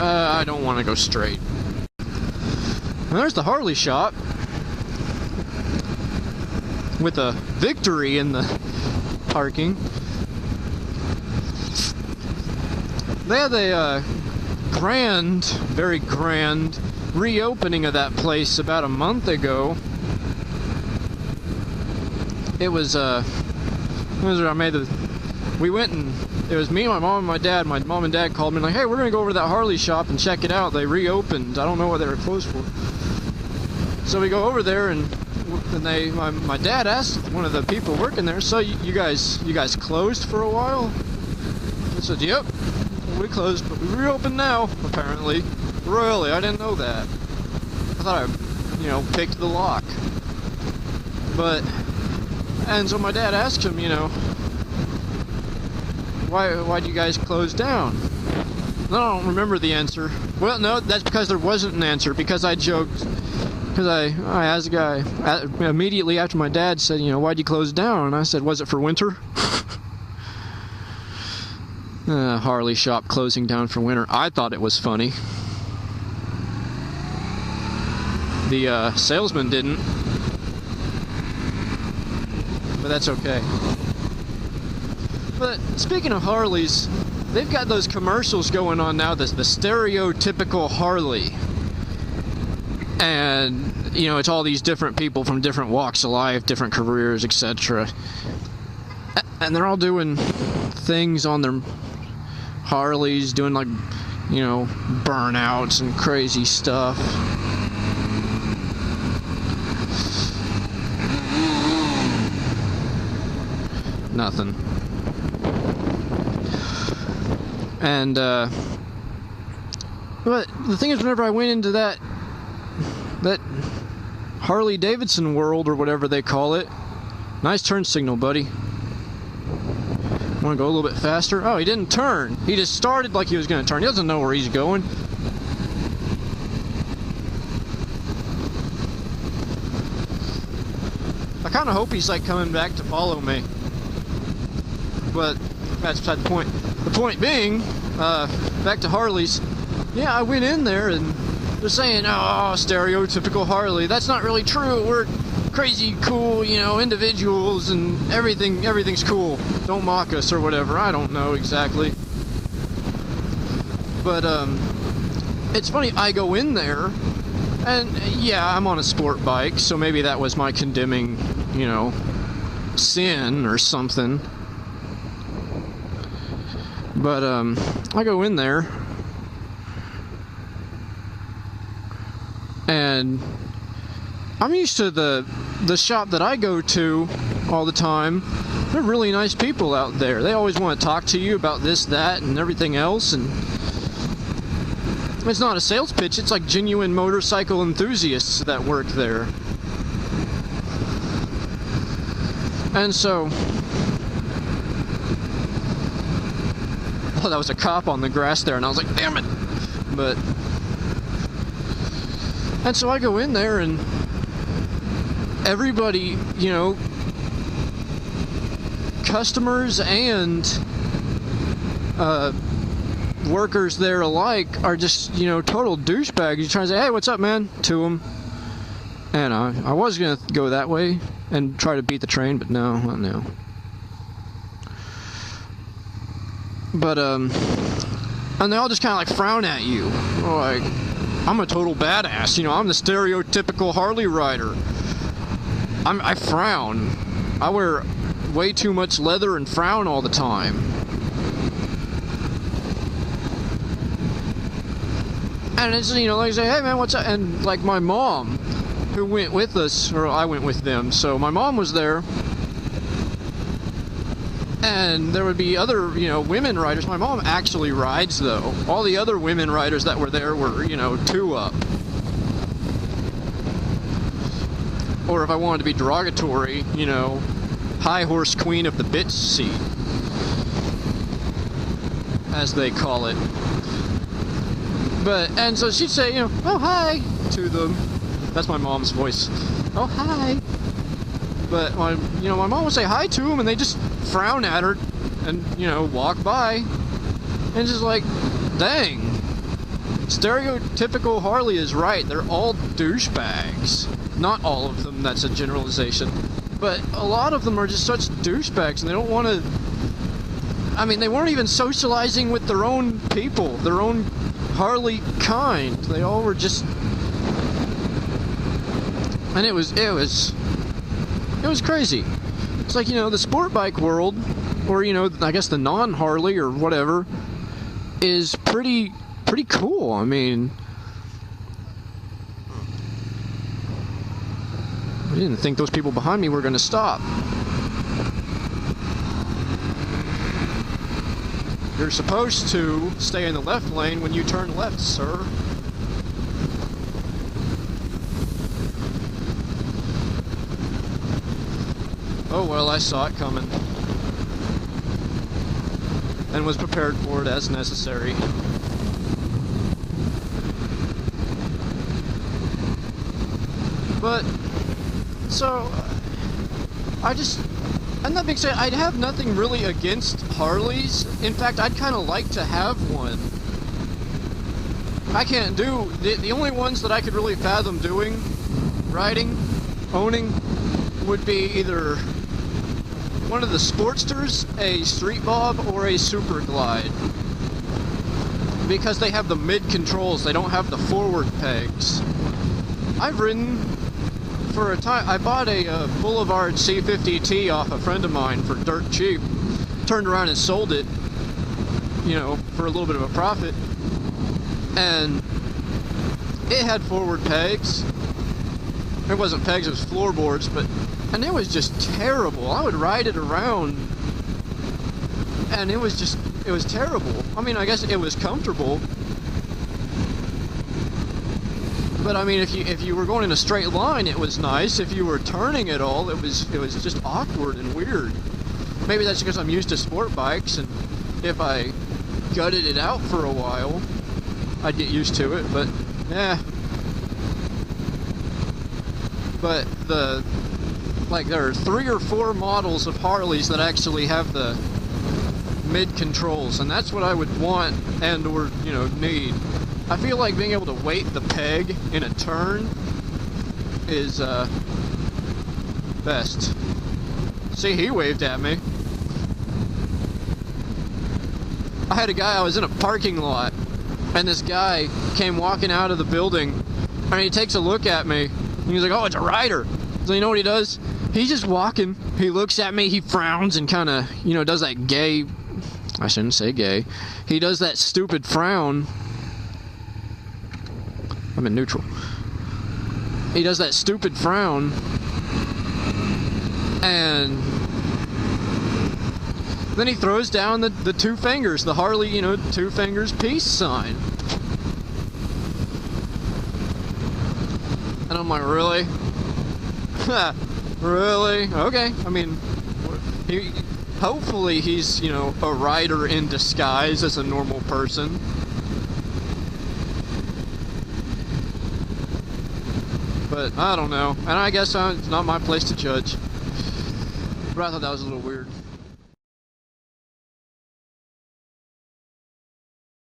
I don't want to go straight. And there's the Harley shop with a Victory in the parking. They had a grand, very grand reopening of that place about a month ago. It was we went and it was me, my mom, and my dad. My mom and dad called me like, hey, we're gonna go over to that Harley shop and check it out. They reopened. I don't know what they were closed for. So we go over there, and my dad asked one of the people working there, so you guys closed for a while? I said, yep, we closed, but we reopened now, apparently. Really? I didn't know that. I thought I, picked the lock. And so my dad asked him, why'd you guys close down? I don't remember the answer. Well, no, that's because there wasn't an answer, because I joked. Because I asked the guy immediately after my dad said, why'd you close down? And I said, was it for winter? Harley shop closing down for winter. I thought it was funny. The salesman didn't. But that's okay. But speaking of Harleys, they've got those commercials going on now, the Stereotypical Harley. And, it's all these different people from different walks of life, different careers, etc. And they're all doing things on their Harleys, doing like, burnouts and crazy stuff. Nothing. And, but the thing is, whenever I went into that Harley Davidson world, or whatever they call it, nice turn signal, buddy. Want to go a little bit faster? Oh, he didn't turn. He just started like he was going to turn. He doesn't know where he's going. I kind of hope he's like coming back to follow me. But that's beside the point. The point being, back to Harleys. Yeah, I went in there and they're saying, oh, stereotypical Harley. That's not really true. We're crazy cool, individuals, and everything's cool. Don't mock us or whatever. I don't know exactly. But it's funny, I go in there, and yeah, I'm on a sport bike, so maybe that was my condemning, sin or something. But I go in there, and I'm used to the shop that I go to all the time. They're really nice people out there. They always want to talk to you about this, that, and everything else. And it's not a sales pitch. It's like genuine motorcycle enthusiasts that work there. And so, oh, that was a cop on the grass there, and I was like, damn it. And so I go in there, and everybody, customers and workers there alike are just, total douchebags. You try to say, hey, what's up, man, to them. And I was going to go that way and try to beat the train, but no, not now. But, and they all just kind of like frown at you. Like, I'm a total badass, I'm the stereotypical Harley rider. I frown. I wear way too much leather and frown all the time. And it's, like I say, hey man, what's up? And like my mom, who went with us, or I went with them, so my mom was there. And there would be other, women riders. My mom actually rides, though. All the other women riders that were there were, 2 up. Or if I wanted to be derogatory, high horse queen of the bitch seat, as they call it. And so she'd say, oh hi, to them. That's my mom's voice. Oh hi. But my mom would say hi to them, and they just frown at her and, walk by. And it's just like, dang. Stereotypical Harley is right. They're all douchebags. Not all of them, that's a generalization. But a lot of them are just such douchebags, and they don't want to... I mean, they weren't even socializing with their own people, their own Harley kind. They all were just... And it was crazy. It's like, you know, the sport bike world, or, you know, I guess the non-Harley or whatever, is pretty cool. I mean, I didn't think those people behind me were going to stop. You're supposed to stay in the left lane when you turn left, sir. Oh well, I saw it coming and was prepared for it as necessary. But, so, and that being said, I'd have nothing really against Harleys. In fact, I'd kind of like to have one. I can't do, the only ones that I could really fathom doing, riding, owning, would be either one of the Sportsters, a Street Bob, or a Super Glide. Because they have the mid-controls, they don't have the forward pegs. I've ridden for a time. I bought a Boulevard C50T off a friend of mine for dirt cheap. Turned around and sold it, you know, for a little bit of a profit. And it had forward pegs. It wasn't pegs, it was floorboards, and it was just terrible. I would ride it around, and it was terrible. I mean, I guess it was comfortable, but I mean, if you were going in a straight line, it was nice. If you were turning at all, it was just awkward and weird. Maybe that's because I'm used to sport bikes, and if I gutted it out for a while, I'd get used to it. But yeah. But there are 3 or 4 models of Harleys that actually have the mid controls, and that's what I would want and or, you know, need. I feel like being able to weight the peg in a turn is best. See, he waved at me. I had a guy, I was in a parking lot, and this guy came walking out of the building, and he takes a look at me, and he's like, oh, it's a rider. So you know what he does? He's just walking, he looks at me, he frowns and kind of, you know, does that gay, I shouldn't say gay, he does that stupid frown. I'm in neutral. He does that stupid frown, and then he throws down the 2 fingers, the Harley, you know, 2 fingers peace sign. And I'm like, really? Really? Okay. I mean, hopefully he's, you know, a rider in disguise as a normal person. But I don't know. And I guess it's not my place to judge. But I thought that was a little weird.